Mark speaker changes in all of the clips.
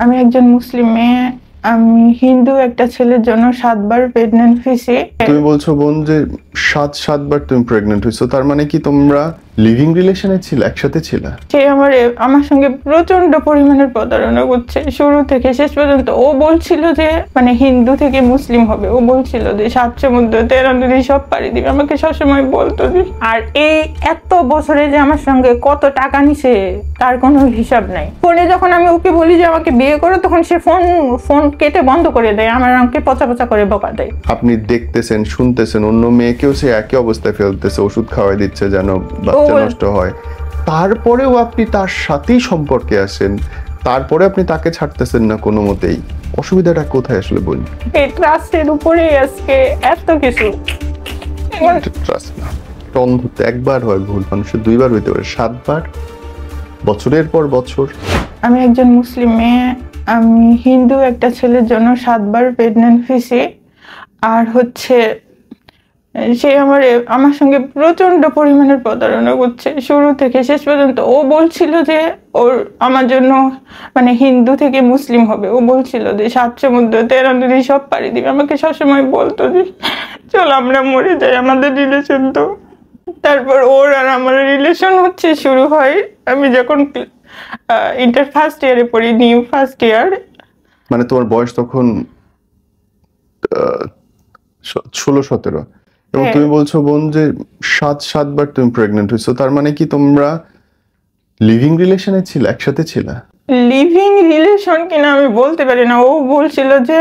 Speaker 1: আমি একজন মুসলিম মেয়ে। আমি হিন্দু একটা ছেলের জন্য 7 বার প্রেগন্যান্ট হয়েছি।
Speaker 2: তুমি বলছো বোন যে 7বার তুমি প্রেগন্যান্ট হয়েছো, তার মানে কি তোমরা লিভিং রিলেশনে ছিলে, একসাথে ছিলে?
Speaker 1: সে আমার সঙ্গে প্রচন্ড পরিমাণের প্রতারণা করছে শুরু থেকে শেষ পর্যন্ত। ও বলছিল যে হিন্দু থেকে মুসলিম হবে, ও বলছিল যে 7 সমুদ্র 13 নদী সব পাড়ি দিবে, আমাকে সবসময় বলতো যে। আর এই এত বছরে যে আমার সঙ্গে কত টাকা নিছে তার কোনো হিসাব নাই। ফোনে যখন আমি ওকে বলি যে আমাকে বিয়ে করো, তখন সে ফোন কেটে বন্ধ করে দেয়, আমাকে পচা পচা করে বকা দেয়।
Speaker 2: আপনি দেখতেছেন, শুনতেছেন অন্য মেয়েকেও সে একই অবস্থায় ফেলতেছে, ওষুধ খাওয়াই দিচ্ছে যেন বাচ্চা নষ্ট হয়, তারপরেও আপনি তার সাথেই সম্পর্কে আসেন, তারপরে আপনি তাকে ছাড়তেছেন না কোনো মতেই। অসুবিধাটা কোথায় আসলে বোন?
Speaker 1: এই ট্রাস্টের উপরেই আজকে এত কিছু।
Speaker 2: ট্রাস্ট না, অন্ধত্ব একবার হয় ভুল, মানুষের 2বার হইতে পারে, 7বার বছরের পর বছর।
Speaker 1: আমি একজন মুসলিম মেয়ে। আমি হিন্দু একটা ছেলের জন্য 7 বার প্রেগন্যান্ট হয়েছি। আর সে আমার সঙ্গে প্রচন্ড পরিমাণের প্রতারণা করছে শুরু থেকে শেষ পর্যন্ত। ও বলছিল যে আমার জন্য হিন্দু থেকে মুসলিম হবে, ও বলছিল যে 7 সমুদ্র 13 নদী সব পাড়ি দিবে, আমাকে সবসময় বলতো যে চল আমরা মরে যাই, আমাদের রিলেশন তো। তারপর ওর আর আমার রিলেশন শুরু হয় আমি যখন ইন্টার ফার্স্ট ইয়ারে পড়ি, নিউ ফার্স্ট ইয়ার।
Speaker 2: মানে তোমার বয়স তখন 16-17, এবং তুমি বলছো বোন যে 7বার তুমি প্রেগন্যান্ট হয়েছো, তার মানে কি তোমরা লিভিং রিলেশনে ছিলে, একসাথে ছিলে?
Speaker 1: লিভিং রিলেশন কিনা আমি বলতে পারি না। ও বলছিল যে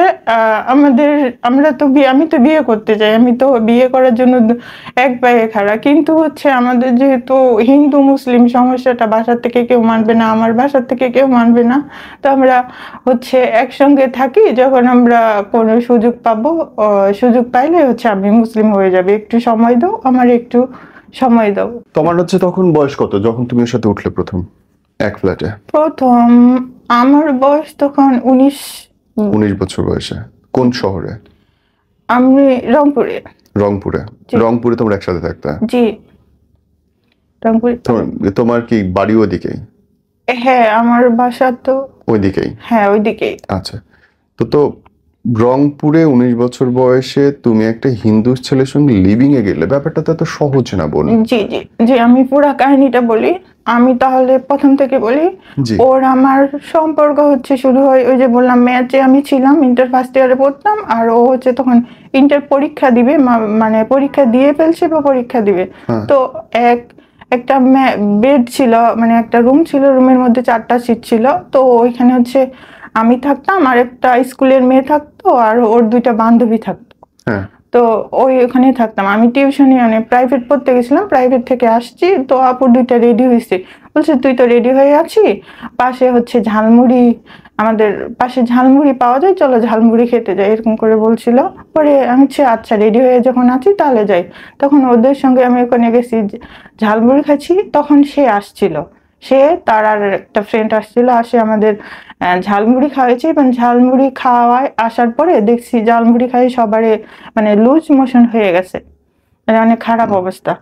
Speaker 1: আমি তো বিয়ে করতে চাই, আমি তো বিয়ে করার জন্য এক পায়ে খাড়া, কিন্তু আমাদের যেহেতু হিন্দু মুসলিম সমস্যাটা, বাসার থেকে কেউ মানবে না, আমার বাসার থেকে কেউ মানবে না, তো আমরা একসঙ্গে থাকি। যখন আমরা কোনো সুযোগ পাবো, সুযোগ পাইলে আমি মুসলিম হয়ে যাবে, একটু সময় দাও, আমার একটু সময় দাও।
Speaker 2: তোমার তখন বয়স কত যখন তুমি ওর সাথে উঠলে প্রথম এক ফ্ল্যাটে?
Speaker 1: প্রথম আমার বয়স তখন
Speaker 2: 19 বছর বয়সে। কোন শহরে?
Speaker 1: আমি রংপুরে।
Speaker 2: রংপুরে তোমরা একসাথে থাকতে?
Speaker 1: জি, রংপুরে।
Speaker 2: তোমার কি বাড়ি ওইদিকেই?
Speaker 1: হ্যাঁ, আমার বাসা তো
Speaker 2: ওইদিকেই।
Speaker 1: হ্যাঁ, ওইদিকেই।
Speaker 2: আচ্ছা, তো রংপুরে 19 বছর বয়সে তুমি একটা হিন্দু ছেলের সঙ্গে লিভিং এ গেলে, ব্যাপারটা তো এত সহজ না বোন।
Speaker 1: জি জি জি, আমি পুরো কাহিনীটা বলি। আমি তাহলে প্রথম থেকে বলি। ওর আমার সম্পর্ক শুরু হয়, ওই যে বললাম ম্যাচে আমি ছিলাম, ইন্টার ফার্স্ট ইয়ারে পড়তাম। আর ও তখন ইন্টার পরীক্ষা দিবে, পরীক্ষা দিয়ে ফেলছে বা পরীক্ষা দিবে। তো একটা বেড ছিল, একটা রুম ছিল, রুমের মধ্যে 4টা সিট ছিল। তো ওইখানে আমি থাকতাম, আর একটা স্কুলের মেয়ে থাকতো, আর ওর 2টা বান্ধবী থাকতো। তো ওখানে থাকতাম। আমি টিউশনি প্রাইভেট পড়তে গেছিলাম, প্রাইভেট থেকে আসছি, তো আপুর 2টা রেডি হয়েছে, বলছে তুই তো রেডি হয়ে আছি, পাশে ঝালমুড়ি, আমাদের পাশে ঝালমুড়ি পাওয়া যায়, চলো ঝালমুড়ি খেতে যাই, এরকম করে বলছিল। পরে আমি আচ্ছা রেডি হয়ে যখন আছি তাহলে যাই। তখন ওদের সঙ্গে আমি ওখানে গেছি, ঝালমুড়ি খাচ্ছি, তখন সে আসছিল, তার আর একটা ফ্রেন্ড আসছিল, আসে আমাদের ঝালমুড়ি খাওয়াইছে। এবং ঝালমুড়ি খাওয়ায় আসার পরে দেখছি ঝালমুড়ি খাই সবারে লুজ মোশন হয়ে গেছে, অনেক খারাপ অবস্থা।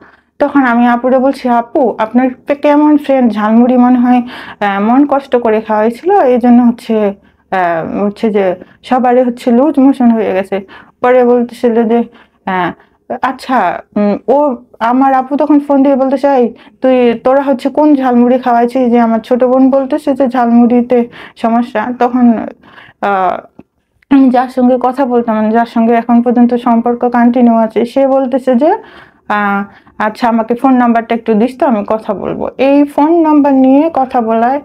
Speaker 1: তখন আমি আপুরে বলছি, আপু আপনার কেমন ফ্রেন্ড, ঝালমুড়ি মনে হয় মন কষ্ট করে খাওয়াইছিল, এই জন্য যে সবারই লুজ মোশন হয়ে গেছে। পরে বলতেছিল যে আচ্ছা, ও আমার আপু তখন ফোন দিয়ে বলতে চাই, তোরা কোন ঝালমুড়ি খাওয়াইছিস, যে আমার ছোট বোন বলতেছে যে ঝালমুড়িতে সমস্যা। তখন যার সঙ্গে কথা বলতাম, যার সঙ্গে এখন পর্যন্ত সম্পর্ক কন্টিনিউ আছে, সে বলতেছে যে আচ্ছা আমাকে ফোন নাম্বারটা একটু দিস, তো আমি কথা বলবো। এই ফোন নাম্বার নিয়ে কথা বলায়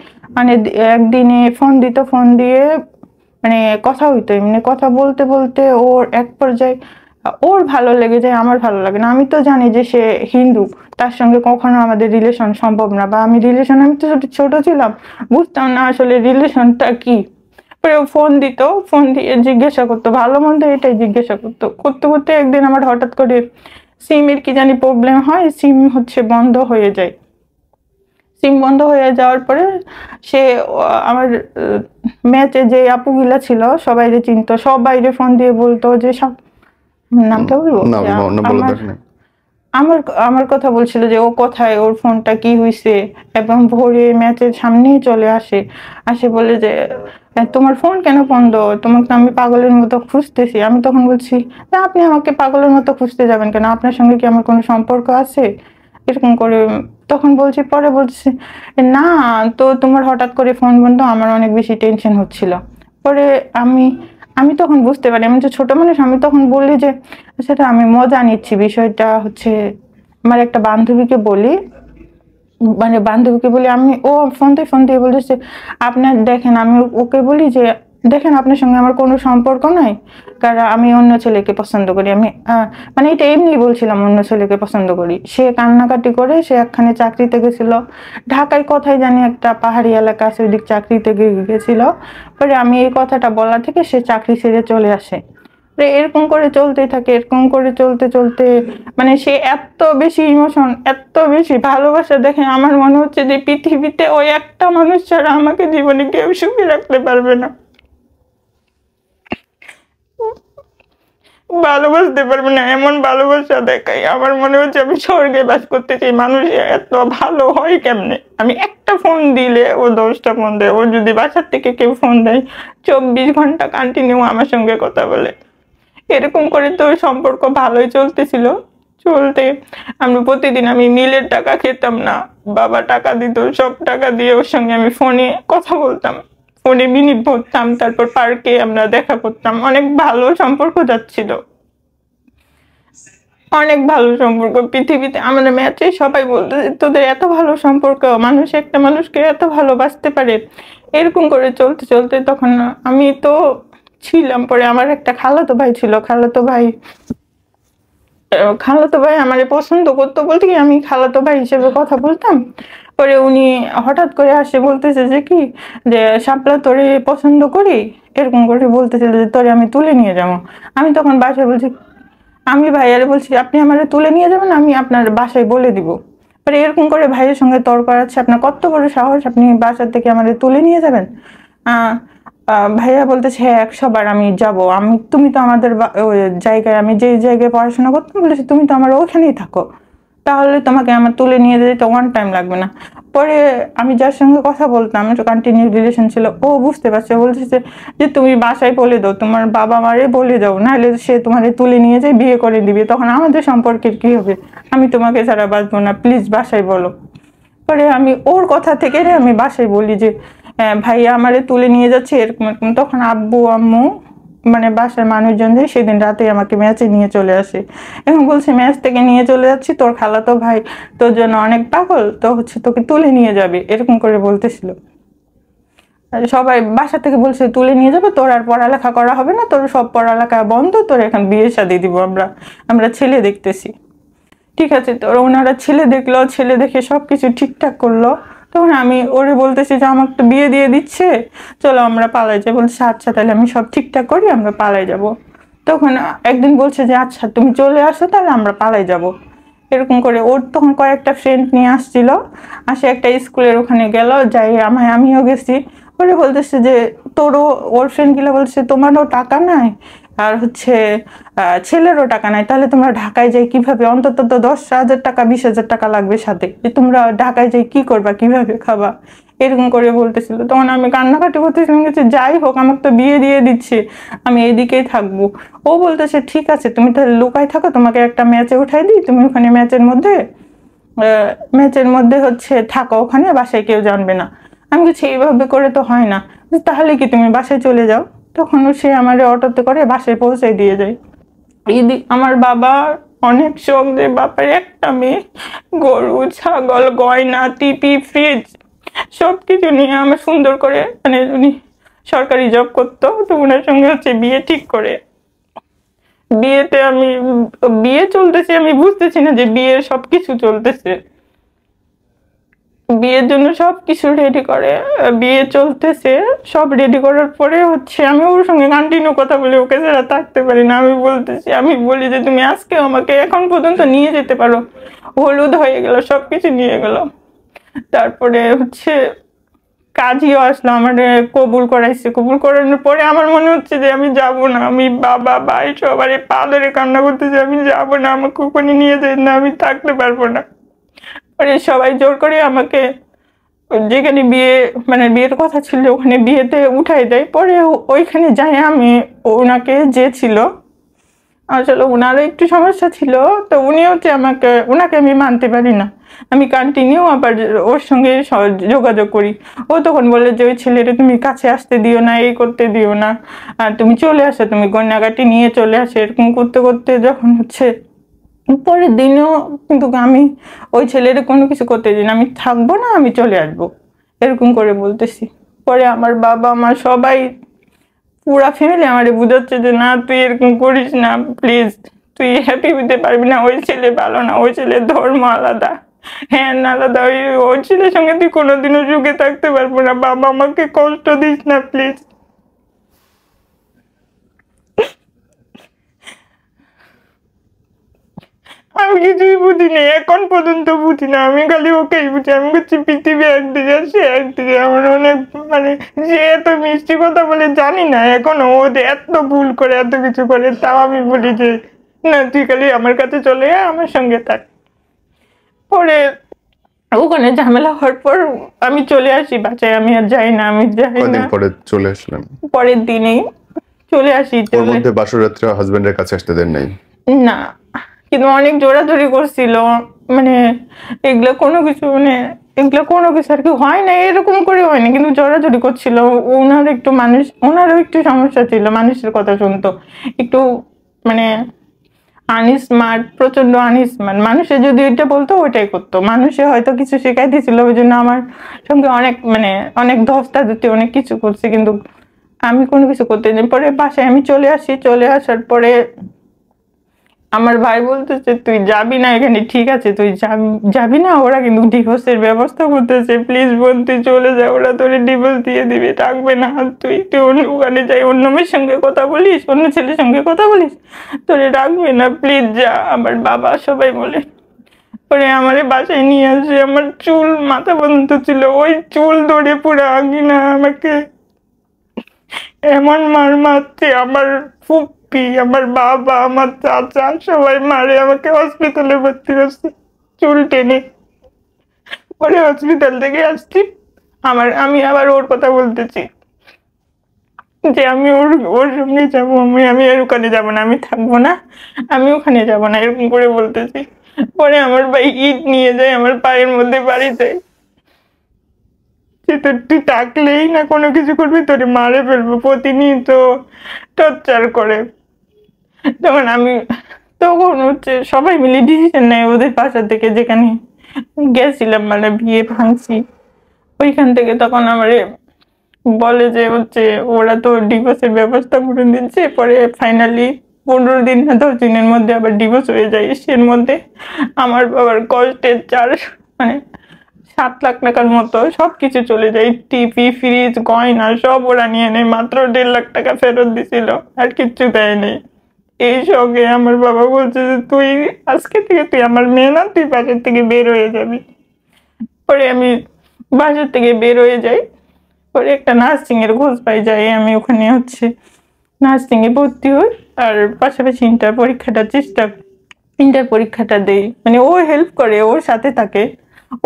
Speaker 1: একদিনে ফোন দিত, ফোন দিয়ে কথা হইতো, এমনি কথা বলতে বলতে ওর এক পর্যায়ে ওর ভালো লেগে যায়, আমার ভালো লাগে না। আমি তো জানি যে সে হিন্দু, তার সঙ্গে কখনো আমাদের রিলেশন সম্ভব না, বা আমি তো ছোট ছিলাম, বুঝতাম না আসলে রিলেশনটা কি। ফোন দিত, ফোন দিয়ে জিজ্ঞাসা করতো ভালো মন্দ, এটাই জিজ্ঞাসা করতে করতে একদিন আমার হঠাৎ করে সিমের কি জানি প্রবলেম হয়, সিম বন্ধ হয়ে যায়। সিম বন্ধ হয়ে যাওয়ার পরে সে আমার ম্যাচে যে আপুগুলা ছিল সবাই চিনতো, সবাইরে ফোন দিয়ে বলতো যে সব নামটা বলবো, আমার আমার কথা বলছিল যে ও কোথায়, ওর ফোনটা কি হয়েছে, এবং ভোরে ম্যাচের সামনেই চলে আসে, বলে যে তোমার ফোন কেন বন্ধ, তোমাকে তো আমি পাগলের মতো খুঁজতেছি। আমি তখন বলছি যে আপনি আমাকে পাগলের মতো খুঁজতে যাবেন কেন, আপনার সঙ্গে কি আমার কোনো সম্পর্ক আছে, এরকম করে। তখন বলছি, পরে বলছি না, তো তোমার হঠাৎ করে ফোন বন্ধ, আমার অনেক বেশি টেনশন হচ্ছিল। পরে আমি আমি তখন বুঝতে পারি আমি যে ছোট মানুষ, আমি তখন বললি যে সেটা আমি মজা নিচ্ছি, বিষয়টা হচ্ছে আমার একটা বান্ধবীকে বলি, আমি, ও ফোন দিয়ে বলেছে আপনার দেখেন, আমি ওকে বলি যে দেখেন আপনার সঙ্গে আমার কোনো সম্পর্ক নাই, কারণ আমি অন্য ছেলেকে পছন্দ করি। আমি মানে এটা এমনি বলছিলাম, অন্য ছেলেকে পছন্দ করি। সে কান্নাকাটি করে, সে একখানে চাকরিতে গেছিল ঢাকায়, কোথায় জানি একটা পাহাড়ি এলাকা আছে, ওইদিক চাকরিতে গেছিল। পরে আমি এই কথাটা বলা থেকে সে চাকরি ছেড়ে চলে আসে। এরকম করে চলতেই থাকে, এরকম করে চলতে চলতে মানে সে এত বেশি ইমোশন, এত বেশি ভালোবাসা দেখে আমার মনে হচ্ছে যে পৃথিবীতে ওই একটা মানুষ ছাড়া আমাকে জীবনে কেউ সুখী রাখতে পারবে না, ভালোবাসতে পারবে না। এমন ভালোবাসা দেখাই আমার মনে হচ্ছে আমি স্বর্গে বাস করতে চাই। মানুষ এত ভালো হয় কেমনে? আমি একটা ফোন দিলে ও 10টা ফোন দেয়। ও যদি বাসার থেকে কেউ ফোন দেয় 24 ঘন্টা কন্টিনিউ আমার সঙ্গে কথা বলে। এরকম করে তো সম্পর্ক ভালোই চলতেছিল। চলতে প্রতিদিন আমি মিলের টাকা খেতাম না, বাবা টাকা দিত, সব টাকা দিয়ে ওর সঙ্গে আমি ফোনে কথা বলতাম, ফোনে মিনিট ভরতাম, তারপর পার্কে আমরা দেখা করতাম। অনেক ভালো সম্পর্ক যাচ্ছিল, অনেক ভালো সম্পর্ক। পৃথিবীতে আমাদের ম্যাচে সবাই বলতো তোদের এত ভালো সম্পর্ক, মানুষ একটা মানুষকে এত ভালোবাসতে পারে। এরকম করে চলতে চলতে তখন আমি তো ছিলাম, পরে আমার একটা খালাতো ভাই ছিল, খালাতো ভাই আমারে পছন্দ করতো, বলতে কি আমি খালাতো ভাই হিসেবে কথা বলতাম। পরে উনি হঠাৎ করে আসে বলতেছে যে কি, যে শাপলা তোরে পছন্দ করি, এরকম করে বলতেছিল যে তোরে আমি তুলে নিয়ে যাবো। আমি তখন বাসায় বলছি, আমি ভাইয়ারে বলছি আপনি আমারে তুলে নিয়ে যাবেন, আমি আপনার বাসায় বলে দিব। পরে এরকম করে ভাইয়ের সঙ্গে তর্ক আছে, আপনার কত বড় সাহস, আপনি বাসার থেকে আমারে তুলে নিয়ে যাবেন। ভাইয়া বলতেছে হ্যাঁ 100 বার আমি যাব, তুমি তো আমাদের ওই জায়গায়, আমি যে জায়গায় পড়াশোনা করতাম, বলেছি তুমি তো আমার ওখানেই থাকো, তাহলে তোমাকে আমার তুলে নিয়ে যেতে 1 টাইম লাগবে না। পরে আমি যার সঙ্গে কথা বলতাম, কন্টিনিউ রিলেশন ছিল, ও বুঝতে পারছে, বলতেছে যে তুমি বাসায় বলে দাও, তোমার বাবা মারে বলে দাও, নাহলে সে তোমারে তুলে নিয়ে যায় বিয়ে করে দিবে, তখন আমাদের সম্পর্কের কি হবে, আমি তোমাকে ছাড়া বাঁচবো না, প্লিজ বাসায় বলো। পরে আমি ওর কথা থেকে আমি বাসায় বলি যে ভাইয়া আমারে তুলে নিয়ে যাচ্ছে, এরকম এরকম। তখন আব্বু আম্মু মানে বাসার মানুষজন যে সেদিন রাতে আমাকে ম্যাচে নিয়ে চলে আসে, এখন বলছে ম্যাচ থেকে নিয়ে চলে যাচ্ছি, তোর খালাতো ভাই তোর জন্য অনেক পাগল, তো তোকে তুলে নিয়ে যাবে, এরকম করে বলতেছিল। সবাই বাসা থেকে বলছে তুলে নিয়ে যাবে, তোর আর পড়ালেখা করা হবে না, তোর সব পড়ালেখা বন্ধ, তোর এখন বিয়ে শাদী দিব, আমরা ছেলে দেখতেছি। ঠিক আছে, তো ওনারা ছেলে দেখলো, ছেলে দেখে সবকিছু ঠিকঠাক করলো। তখন আমি ওরে বলতেছি যে আমাকে তো বিয়ে দিয়ে দিচ্ছে, চলো আমরা পালাই যাবো। বলছে আচ্ছা তাহলে আমি সব ঠিকঠাক করি, আমরা পালাই যাব। তখন একদিন বলছে যে আচ্ছা তুমি চলে আসো, তাহলে আমরা পালাই যাব। এরকম করে ওর তখন কয়েকটা ফ্রেন্ড নিয়ে আসছিল, আসে একটা স্কুলের ওখানে গেল, যাই আমিও গেছি। ওরে বলতেছে যে তোরও, ওর ফ্রেন্ড গুলো বলছে তোমারও টাকা নাই, আর হচ্ছে ছেলেরও টাকা নাই, তাহলে তোমরা ঢাকায় যাই কিভাবে, অন্তত তো 10,000 টাকা 20,000 টাকা লাগবে সাথে, যে তোমরা ঢাকায় যাই কি করবা, কিভাবে খাবা, এরকম করে বলতেছিল। তখন আমি কান্নাকাটি করতেছিলাম, গেছে যাই হোক আমাকে তো বিয়ে দিয়ে দিচ্ছে, আমি এইদিকেই থাকবো। ও বলতেছে ঠিক আছে তুমি তাহলে লুকায় থাকো, তোমাকে একটা ম্যাচে উঠাই দিই, তুমি ওখানে ম্যাচের মধ্যে হচ্ছে থাকো, ওখানে বাসায় কেউ জানবে না। আমি বলছি এইভাবে করে তো হয় না, তাহলে কি তুমি বাসায় চলে যাও। তখন সে আমার অটোতে করে বাসায় পৌঁছে দিয়ে যায়। আমার বাবা অনেক শখ, যে বাপের একটা মেয়ে, গরু ছাগল গয়না টিপি ফ্রিজ সবকিছু নিয়ে আমার সুন্দর করে, মানে উনি সরকারি জব করতো, তো ওনার সঙ্গে হচ্ছে বিয়ে ঠিক করে। বিয়ে চলতেছে, আমি বুঝতেছি না যে বিয়ের সবকিছু চলতেছে, বিয়ের জন্য সবকিছু রেডি করে, বিয়ে চলতেছে, সব রেডি করার পরে হচ্ছে আমি ওর সঙ্গে কন্টিনিউ কথা বলি, ওকে ছাড়া থাকতে পারি না। আমি বলি যে তুমি আজকে আমাকে এখন পর্যন্ত নিয়ে যেতে পারো, হলুদ হয়ে গেল, সবকিছু নিয়ে গেল। তারপরে হচ্ছে কাজীও আসলো, আমার কবুল করাইছে। কবুল করানোর পরে আমার মনে হচ্ছে যে আমি যাব না। আমি বাবা ভাই সবার পা ধরে কান্না করতেছে, আমি যাব না, আমাকে ওখানে নিয়ে যাই না, আমি থাকতে পারবো না। পরে সবাই জোর করে আমাকে যেখানে বিয়ে মানে বিয়ের কথা ছিল ওখানে বিয়েতে উঠাই দেয়। পরে ওইখানে যাই আমি, ওনাকে যে ছিল আসলে ওনারও একটু সমস্যা ছিল, তো উনি হচ্ছে ওনাকে আমি মানতে পারি না। আমি কন্টিনিউ আবার ওর সঙ্গে যোগাযোগ করি। ও তখন বলে যে ওই ছেলেটা তুমি কাছে আসতে দিও না, এই করতে দিও না, আর তুমি চলে আসো, তুমি গয়নাগাটি নিয়ে চলে আসো। এরকম করতে করতে যখন হচ্ছে পরের দিনও কিন্তু আমি ওই ছেলের কোনো কিছু করতে দিই না, আমি থাকবো না, আমি চলে আসবো, এরকম করে বলতেছি। পরে আমার বাবা মা সবাই পুরা ফ্যামিলি আমারে বুঝাচ্ছে যে না তুই এরকম করিস না, প্লিজ তুই হ্যাপি হতে পারবি না, ওই ছেলে ভালো না, ওই ছেলের ধর্ম আলাদা, হ্যাঁ আলাদা, ওই ছেলের সঙ্গে তুই কোনোদিনও সুখে থাকতে পারবো না, বাবা আমাকে কষ্ট দিস না প্লিজ। আমি কিছুই বুঝি না, এখন পর্যন্ত বুঝি না, আমি খালি ওকেই বুঝি। আমি বলছি পৃথিবী একদিকে, সে একদিকে। আমার অনেক মানে যে এত মিষ্টি কথা বলে জানি না, এখন ও যে এত ভুল করে এত কিছু করে, তাও আমি বলি যে না তুই খালি আমার কাছে চলে আয়, আমার সঙ্গে থাক। পরে ওখানে ঝামেলা হওয়ার পর আমি চলে আসি বাসায়, আমি আর যাই না, আমি যাই না।
Speaker 2: পরে চলে আসলেন?
Speaker 1: পরের দিনেই চলে আসি।
Speaker 2: ওর মধ্যে বাসর রাত্রে হাজবেন্ডের কাছে আসতে দেন নাই?
Speaker 1: না, কিন্তু অনেক জোরাজোরি করছিল, মানে এগুলো কোনো কিছু মানে এগুলো কোনো কিছু আর কি হয় না, এরকম করে হয় না, কিন্তু জোরাজোরি করছিল। ওনারও একটু সমস্যা ছিল, মানুষের কথা শুনতো একটু, মানে আনস্মার্ট, প্রচন্ড আনস্মার্ট। মানুষে যদি ওইটা বলতো ওইটাই করতো, মানুষে হয়তো কিছু শেখাই দিছিল, ওই জন্য আমার সঙ্গে অনেক ধস্তাধস্তি অনেক কিছু করছে, কিন্তু আমি কোনো কিছু করতে নেই। পরে বাসায় আমি চলে আসি, চলে আসার পরে আমার ভাই বলতেছে তুই যাবি না এখানে, ঠিক আছে তুই যাবি না, ওরা কিন্তু ডিভোর্সের ব্যবস্থা করতেছে, প্লিজ বোন তুই চলে যা, ওরা তোর ডিভোর্স দিয়ে দিবে, থাকবে না, তুই ওখানে যাই অন্য মেয়ের সঙ্গে কথা বলিস, অন্য ছেলের সঙ্গে কথা বলিস, তোরে রাখবে না, প্লিজ যা। আমার বাবা সবাই বলে। পরে আমার বাসায় নিয়ে আসে, আমার চুল মাথা পর্যন্ত ছিল, ওই চুল ধরে পুরো আঙিনা আমাকে এমন মার মারছে। আমার ফুপি, আমার বাবা, আমার চাচা সবাই মারে আমাকে, হসপিটালে ভর্তি করছে চুল টেনে। পরে হসপিটাল থেকে আসছি, আমি আবার ওর কথা বলতেছি যে আমি ওর সঙ্গে যাবো, আমি আর ওখানে যাবো না, আমি থাকবো না, আমি ওখানে যাবো না, এরকম করে বলতেছি। পরে আমার ভাই ইট নিয়ে যায়, আমার পায়ের মধ্যে বাড়ি দেয়, তুই থাকলেই না কোনো কিছু করবি, তোরে মারে ফেলবো, প্রতিনিয়ত টর্চার করে। তখন হচ্ছে সবাই মিলে ডিসিশন নেয় ওদের বাসা থেকে, যেখানে গেছিলাম মানে বিয়ে ভাঙছি ওইখান থেকে। তখন আমার বলে যে হচ্ছে ওরা তো ডিভোর্সের ব্যবস্থা করে দিচ্ছে। পরে ফাইনালি 15 দিন না 10 দিনের মধ্যে আবার ডিভোর্স হয়ে যায়। এর মধ্যে আমার বাবার কষ্টের 7 লাখ টাকার মতো সবকিছু চলে যায়, টিভি ফ্রিজ গয়না সব ওরা নিয়ে নেয়, মাত্র 1.5 লাখ টাকা ফেরত দিছিল, আর কিচ্ছু দেয়নি। এই সঙ্গে আমার বাবা বলছে যে তুই আজকে থেকে তুই আমার মেয়ে না, তুই বাজার থেকে বের হয়ে যাবি। পরে আমি বাজার থেকে বের হয়ে যাই, পরে একটা নার্সিং এর খোঁজ পাই, যাই আমি ওখানে হচ্ছে নার্সিং এ ভর্তি হই, আর পাশাপাশি ইন্টার পরীক্ষাটা দেই, মানে ও হেল্প করে, ওর সাথে থাকে।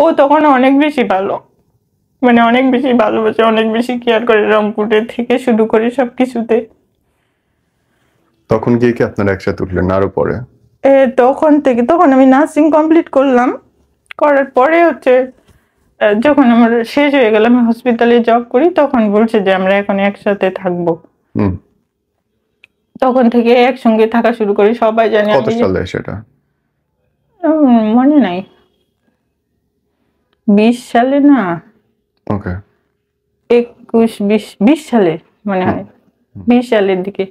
Speaker 1: ও তখন অনেক বেশি ভালো, মানে অনেক বেশি ভালোবাসে, অনেক বেশি কেয়ার করে, রংপুরের থেকে শুরু করে সবকিছুতে।
Speaker 2: তখন গিয়ে কি আপনারা একসাথে উঠলেন আরো পরে?
Speaker 1: তখন আমি নার্সিং কমপ্লিট করলাম, করার পরে হচ্ছে যখন আমার শেষ হয়ে গেল, আমি হসপিটালে জব করি, তখন বলছে যে আমরা এখন একসাথে থাকবো। তখন থেকে একসঙ্গে থাকা শুরু করি, সবাই জানে।
Speaker 2: কত সালে সেটা
Speaker 1: মনে নাই, 20 সালে না,
Speaker 2: ওকে
Speaker 1: 21-20 সালে মনে হয়, 20 সালের দিকে।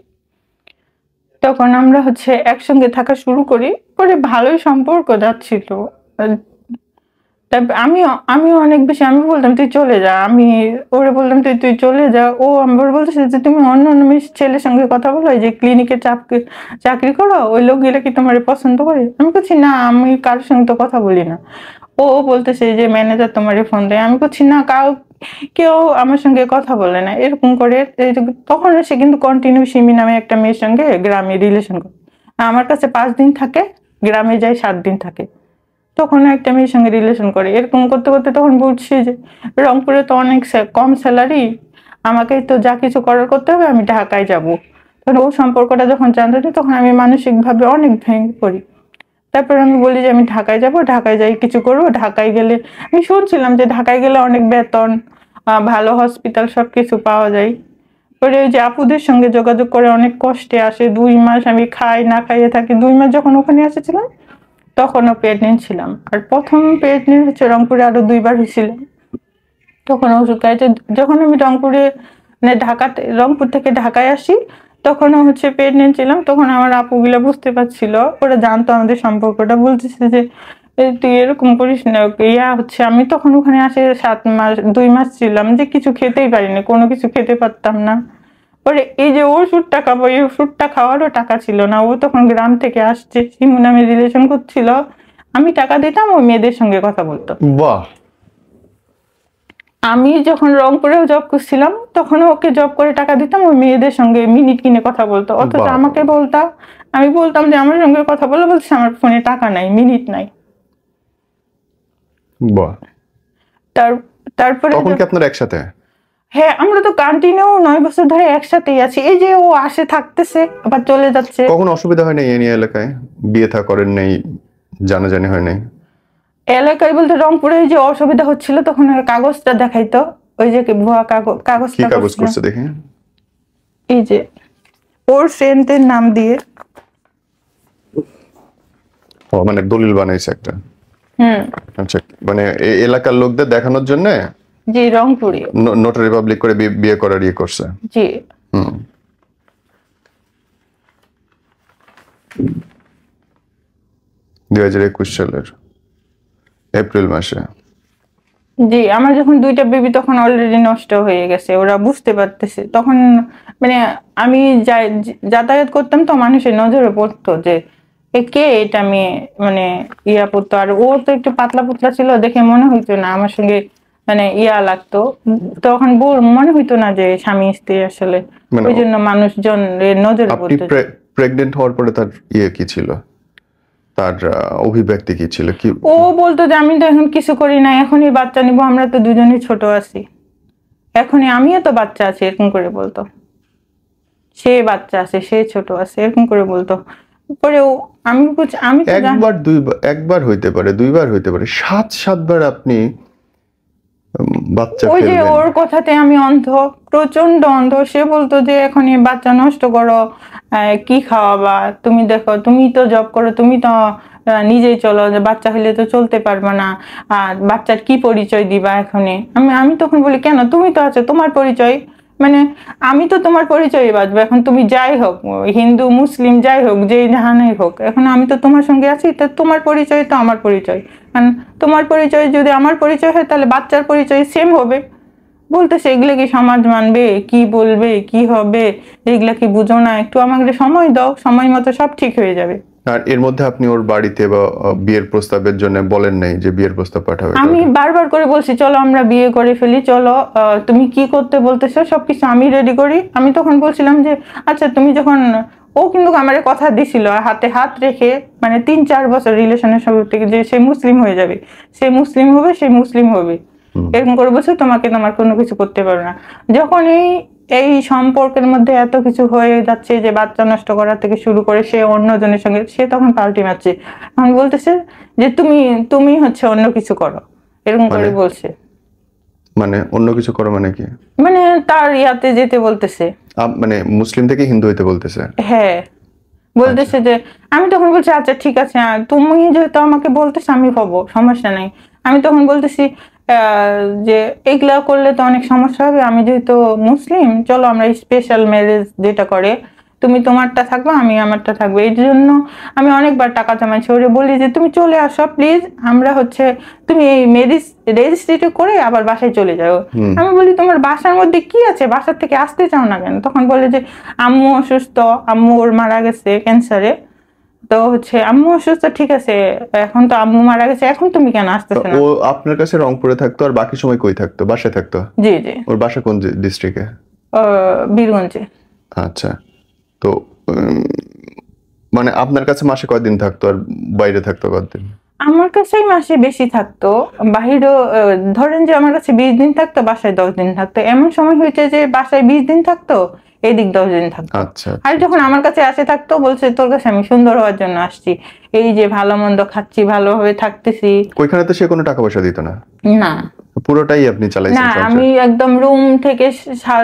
Speaker 1: তখন আমরা হচ্ছে একসঙ্গে থাকা শুরু করি, পরে ভালোই সম্পর্ক যাচ্ছিল। তারপর আমিও অনেক বেশি, আমি বলতাম তুই চলে যা, আমি ওরে বলতাম তুই চলে যা। ও আমার বলতেছে যে তুমি অন্য ছেলের সঙ্গে কথা বলো, যে ক্লিনিকে চাকরি করো, ওই লোকগুলা কি তোমার পছন্দ করে? আমি বলছি না, আমি কারোর সঙ্গে তো কথা বলি না। ও বলতেছে যে ম্যানেজার তোমারে ফোন দেয়। আমি বলছি না, কেউ আমার সঙ্গে কথা বলে না এরকম করে। তখন সে কিন্তু কন্টিনিউ সিমি নামে একটা মেয়ের সঙ্গে গ্রামে রিলেশন করে। আমার কাছে 5 দিন থাকে, গ্রামে যায় 7 দিন থাকে। তখন একটা মেয়ের সঙ্গে রিলেশন করে। এরকম করতে করতে তখন বুঝছি যে রংপুরে তো অনেক কম স্যালারি, আমাকে তো যা কিছু করার করতে হবে, আমি ঢাকায় যাব। তখন ও সম্পর্কটা যখন জানতে পারি তখন আমি মানসিকভাবে অনেক ভেঙে পড়ি। তারপর আমি বলি যে আমি ঢাকায় যাব, ঢাকায় যাই কিছু করবো। ঢাকায় গেলে আমি শুনছিলাম যে ঢাকায় গেলে অনেক বেতন, ভালো হসপিটাল সবকিছু পাওয়া যায়। পরে ওই যে আপুদের সঙ্গে যোগাযোগ করে অনেক কষ্টে আসে। 2 মাস আমি খাই না খাইয়ে থাকি। 2 মাস যখন ওখানে এসেছিলাম তখনও প্রেগনেন্ট ছিলাম। আর প্রথম প্রেগনেন্ট হচ্ছে রংপুরে, আরো 2বার হয়েছিলাম। তখন ওষুধ খাইতে, যখন আমি রংপুরে মানে রংপুর থেকে ঢাকায় আসি তখনও হচ্ছে প্রেগনেন্ট ছিলাম। তখন আমার আপুগুলা বুঝতে পারছিল, ওরা জানতো আমাদের সম্পর্কটা, বলতেছে যে তুই এরকম করিস না। হচ্ছে আমি তখন ওখানে আসে 2 মাস ছিলাম, যে কিছু খেতেই পারিনি, কোনো কিছু খেতে পারতাম না। পরে এই যে ওষুধটা খাবো, এই ওষুধটা খাওয়ারও টাকা ছিল না। ও তখন গ্রাম থেকে আসছে, শিমু নামে রিলেশন করছিল, আমি টাকা দিতাম, ও মেয়েদের সঙ্গে কথা বলতো।
Speaker 2: বাহ।
Speaker 1: আমি যখন রংপুরেও জব করছিলাম তখন ওকে জব করে টাকা দিতাম, ওই মেয়েদের সঙ্গে মিনিট কিনে কথা বলতো। অথচ আমাকে বলতাম, আমি বলতাম যে আমার সঙ্গে কথা বলে, বলছে আমার ফোনে টাকা নাই, মিনিট নাই।
Speaker 2: বাহ।
Speaker 1: তারপরে
Speaker 2: তখন কি আপনারা একসাথে?
Speaker 1: হ্যাঁ, আমরা তো কন্টিনিউ 9 বছর ধরে একসাথেই আছি। এই যে ও আসে থাকতেছে আবার চলে যাচ্ছে।
Speaker 2: কখন অসুবিধা হয় নাই এই নিয়ে এলাকায়? বিয়ে থা করেন নাই, জানাজানি হয় নাই?
Speaker 1: এলাকায় বলতে রংপুরে যে অসুবিধা হচ্ছিল তখন কাগজটা দেখাইতো, ওই যে ভুয়া কাগজ।
Speaker 2: কি কাগজ করছে দেখে?
Speaker 1: এই যে ওর ফ্রেন্ডের নাম দিয়ে।
Speaker 2: ও মানে দলিল বানাইছে একটা। আচ্ছা, মানে এলাকার লোকদের দেখানোর জন্য
Speaker 1: জি, রংপুরে
Speaker 2: নোটারি পাবলিক করে বিয়ে করার ইয়ে করছে।
Speaker 1: জি।
Speaker 2: 2021 সালের এপ্রিল মাসে।
Speaker 1: জি, আমার যখন 2টা বেবি তখন অলরেডি নষ্ট হয়ে গেছে, ওরা বুঝতে পারতেছে। তখন মানে আমি যাতায়াত করতাম তো মানুষের নজরে পড়তো যে কে এটা মেয়ে, মানে পড়তো। আর ও তো একটু পাতলা পুতলা ছিল, দেখে মনে হইতো না আমার সঙ্গে মানে লাগতো। তখন মনে হইতো না যে স্বামী স্ত্রী আসলে, ওই জন্য মানুষজন নজরে পড়তো।
Speaker 2: প্রেগনেন্ট হওয়ার পরে তার কি ছিল, তার অভিব্যক্তি কি ছিল? কি
Speaker 1: ও বলতো যে আমি তো এখন কিছু করি না, এখনই বাচ্চা নিব, আমরা তো দুজনেই ছোট আছি, এখনই আমিও তো বাচ্চা আছি, এরকম করে বলতো। সে বাচ্চা আছে, সে ছোট আছে, এরকম করে বলতো। পরেও আমি
Speaker 2: একবার হইতে পারে, 2বার হইতে পারে, 7বার আপনি বাচ্চা
Speaker 1: ওই যে
Speaker 2: ফেলবেন?
Speaker 1: ওর কথাতে আমি অন্ধ, প্রচন্ড অন্ধ। সে বলতো যে এখনই বাচ্চা নষ্ট করো, কি খাওয়াবা, তুমি দেখো, তুমি তো জব করো, তুমি তো নিজেই চলো, যে বাচ্চা হলে তো চলতে পারবে না, আর বাচ্চার কি পরিচয় দিবা এখনই। আমি তখন বলি কেন, তুমি তো আছো, তোমার পরিচয়, মানে আমি তো তোমার পরিচয় বাঁচবো। এখন তুমি যাই হোক, হিন্দু মুসলিম যাই হোক, যেই জাহানাই হোক, এখন আমি তো তোমার সঙ্গে আছি, তো তোমার পরিচয় তো আমার পরিচয়। কারণ তোমার পরিচয় যদি আমার পরিচয় হয় তাহলে বাচ্চার পরিচয় সেম হবে। বলতেছে এগুলো কি সমাজ মানবে, কি বলবে, কি হবে, এগুলা কি বুঝো না, একটু আমাকে সময় দাও, সময় মতো সব ঠিক হয়ে যাবে।
Speaker 2: আর এর মধ্যে আপনি ওর বাড়িতে বা বিয়ের প্রস্তাবের জন্য বলেন নাই যে বিয়ের প্রস্তাব পাঠাবে?
Speaker 1: আমি বারবার করে বলছি চলো আমরা বিয়ে করে ফেলি, চলো তুমি কি করতে বলতেছো সবকিছু আমি রেডি করি। আমি তখন বলছিলাম যে আচ্ছা তুমি যখন, ও কিন্তু আমার কথা দিছিল হাতে হাত রেখে, মানে 3-4 বছর রিলেশনের শুরু থেকে, যে সে মুসলিম হয়ে যাবে, সে মুসলিম হবে, সে মুসলিম হবে, এরকম করে বলছে তোমাকে তোমার কোনো কিছু করতে পারবে না। যখন এই সম্পর্কের মধ্যে এত কিছু হয়ে যাচ্ছে, যে বাচ্চা নষ্ট করা থেকে শুরু করে সে অন্যজনের সঙ্গে, সে তখন পাল্টি মারছে। এখন বলতেছে যে তুমি হচ্ছে অন্য কিছু করো, এরকম করে বলছে।
Speaker 2: মানে অন্য কিছু করো মানে কি?
Speaker 1: মানে তার ইয়াতে যেতে বলতেছে,
Speaker 2: মানে মুসলিম থেকে হিন্দু হইতে বলতেছে?
Speaker 1: হ্যাঁ, বলতেছে যে, আমি তখন বলছি আচ্ছা ঠিক আছে, তুমি যেহেতু আমাকে বলতেছো আমি হবো, সমস্যা নাই। আমি তখন বলতেছি যে এগুলা করলে তো অনেক সমস্যা হবে, আমি যেহেতু মুসলিম, চলো আমরা স্পেশাল ম্যারেজ যেটা করে, তুমি তোমারটা থাকবে, আমি আমারটা থাকবে। এই জন্য আমি অনেকবার টাকা জমাইছি, ওরে বলি যে তুমি চলে আসো প্লিজ, আমরা হচ্ছে তুমি এই ম্যারেজ রেজিস্ট্রি করে আবার বাসায় চলে যাও। আমি বলি তোমার বাসার মধ্যে কি আছে, বাসার থেকে আসতে চাও না কেন? তখন বলে যে আম্মু অসুস্থ, আম্মু ওর মারা গেছে ক্যান্সারে, তো হচ্ছে আম্মু অসুস্থ, ঠিক আছে, এখন তো আম্মু মারা গেছে, এখন তুমি কেন আসতেছো না?
Speaker 2: ও আপনার কাছে রংপুরে থাকতো আর বাকি সময় কই থাকতো? বাসায় থাকতো?
Speaker 1: জি জি।
Speaker 2: ওর বাসা কোন ডিস্ট্রিক্টে?
Speaker 1: বীরগঞ্জে।
Speaker 2: আচ্ছা, তো মানে আপনার কাছে মাসে কয়দিন থাকতো আর বাইরে থাকতো কতদিন?
Speaker 1: আমার কাছেই মাসে বেশি থাকতো, বাহিরেও ধরেন যে আমার কাছে 20 দিন থাকতো, বাসায় 10 দিন থাকতো। এমন সময় হয়েছে যে বাসায় 20 দিন থাকতো, এদিক 10 দিন থাকতো।
Speaker 2: আচ্ছা,
Speaker 1: আর যখন আমার কাছে আসে থাকতো বলছে তোর কাছে আমি সুন্দর হওয়ার জন্য আসছি, এই যে ভালো মন্দ খাচ্ছি, ভালোভাবে থাকতেছি।
Speaker 2: ওইখানে তো সে কোনো টাকা পয়সা দিত না?
Speaker 1: না
Speaker 2: পুরোটাই আপনি
Speaker 1: না,
Speaker 2: চালাইছেন সংসার?
Speaker 1: আমি একদম রুম থেকে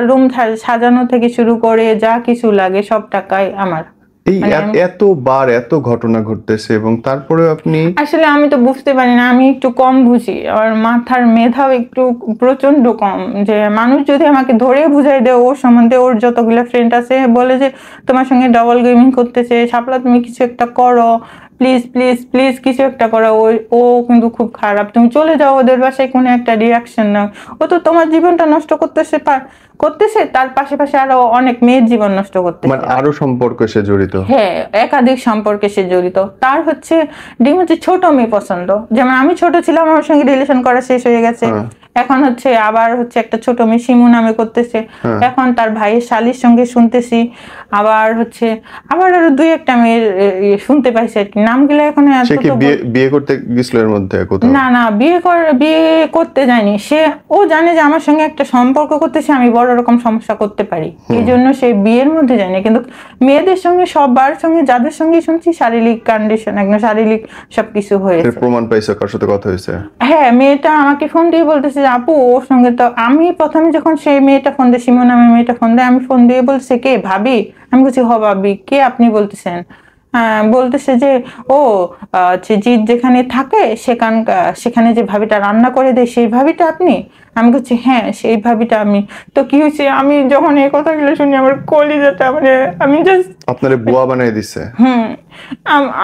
Speaker 1: রুম সাজানো থেকে শুরু করে যা কিছু লাগে সব টাকাই আমার।
Speaker 2: এই এতবার এত ঘটনা ঘটতেছে এবং তারপরে আপনি?
Speaker 1: আসলে আমি তো বুঝতে পারি না, আমি একটু কম বুঝি, আর মাথার মেধাও একটু প্রচন্ড কম। যে মানুষ যদি আমাকে ধরে বুঝাই দেয় ওর সম্বন্ধে, ওর যতগুলো ফ্রেন্ড আছে বলে যে তোমার সঙ্গে ডাবল গেমিং করতেছে, শাপলা তুমি কিছু একটা করো, প্লিজ প্লিজ প্লিজ কিছু একটা করো, ও কিন্তু খুব খারাপ, তুমি চলে যাও ওদের বাসায়, কোনো একটা রিয়াকশন নাও। ও তো তোমার জীবনটা নষ্ট করতেছে তার পাশাপাশি আরো অনেক মেয়ের জীবন নষ্ট করতেছে।
Speaker 2: মানে আরো সম্পর্ক সে জড়িত?
Speaker 1: হ্যাঁ, একাধিক সম্পর্কে সে জড়িত। তার হচ্ছে হচ্ছে ছোট মেয়ে পছন্দ, যেমন আমি ছোট ছিলাম আমার সঙ্গে রিলেশন করা শেষ হয়ে গেছে, এখন হচ্ছে আবার হচ্ছে একটা ছোট মেয়ে শিমু নামে করতেছে, এখন তার ভাইয়ের শালির সঙ্গে শুনতেছি, আবার হচ্ছে আবার আরো দুই একটা মেয়ের শুনতে পাইছি আর কি, নামগুলো এখন
Speaker 2: সে কি বিয়ে করতে গেছিল এর মধ্যে কোথাও?
Speaker 1: না না, বিয়ে করতে যায়নি সে, ও জানে যে আমার সঙ্গে একটা সম্পর্ক করতেছে, আমি বড় রকম সমস্যা করতে পারি, এই জন্য সে বিয়ের মধ্যে যায়নি। কিন্তু মেয়েদের সঙ্গে সবার সঙ্গে যাদের সঙ্গে শুনছি শারীরিক কন্ডিশন, একদম শারীরিক সবকিছু হয়েছে।
Speaker 2: প্রমাণ পাইছে? কার সাথে কথা হয়েছে?
Speaker 1: হ্যাঁ, মেয়েটা আমাকে ফোন দিয়ে বলতেছে যে আপু ওর সঙ্গে তো, আমি প্রথমে যখন সেই মেয়েটা ফোন দেয়, শিমু নামে মেয়েটা ফোন দেয়, আমি ফোন দিয়ে বলছে কে ভাবি, আমি বলছি হ ভাবি, কে আপনি বলতেছেন? বলতেছে যে ও জিৎ যেখানে থাকে সেখানে যে ভাবিটা রান্না করে দেয় সেই ভাবিটা আপনি? আমি বলছি হ্যাঁ সেই ভাবিটা আমি। তো কি হয়েছে, আমি যখন এই কথাগুলো শুনি আমার কলিজাটা মানে আমি জাস্ট,
Speaker 2: আপনারে বুয়া বানাই দিছে?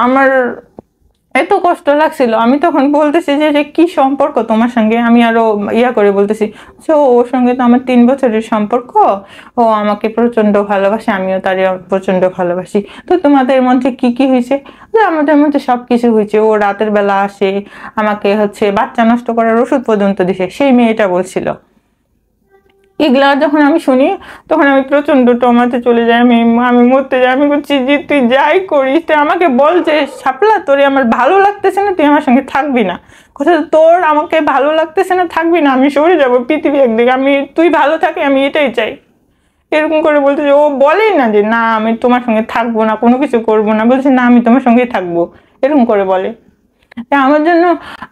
Speaker 1: আমার এত কষ্ট লাগছিল। আমি তখন বলতেছি যে কি সম্পর্ক তোমার সঙ্গে, আমি আরো করে বলতেছি ওর সঙ্গে তো আমার 3 বছরের সম্পর্ক, ও আমাকে প্রচন্ড ভালোবাসে, আমিও তার প্রচন্ড ভালোবাসি। তো তোমাদের মধ্যে কি কি হয়েছে? যে আমাদের মধ্যে সবকিছু হয়েছে, ও রাতের বেলা আসে, আমাকে হচ্ছে বাচ্চা নষ্ট করার ওষুধ পর্যন্ত দিছে, সেই মেয়েটা বলছিল। এগুলা যখন আমি শুনি তখন আমি প্রচন্ড টমাতে চলে যাই, আমি মরতে যাই। আমি বলছি যে তুই যাই করিস, তুই আমাকে বল যে শাপলা তোরে আমার ভালো লাগতেছে না, তুই আমার সঙ্গে থাকবি না। কথা তোর আমাকে ভালো লাগতেছে না, থাকবি না, আমি সরে যাবো পৃথিবী একদিকে, তুই ভালো থাকে, আমি এটাই চাই। এরকম করে বলতে, ও বলেই না যে না আমি তোমার সঙ্গে থাকবো না, কোনো কিছু করবো না, বলছে না আমি তোমার সঙ্গেই থাকবো, এরকম করে বলে আমার জন্য।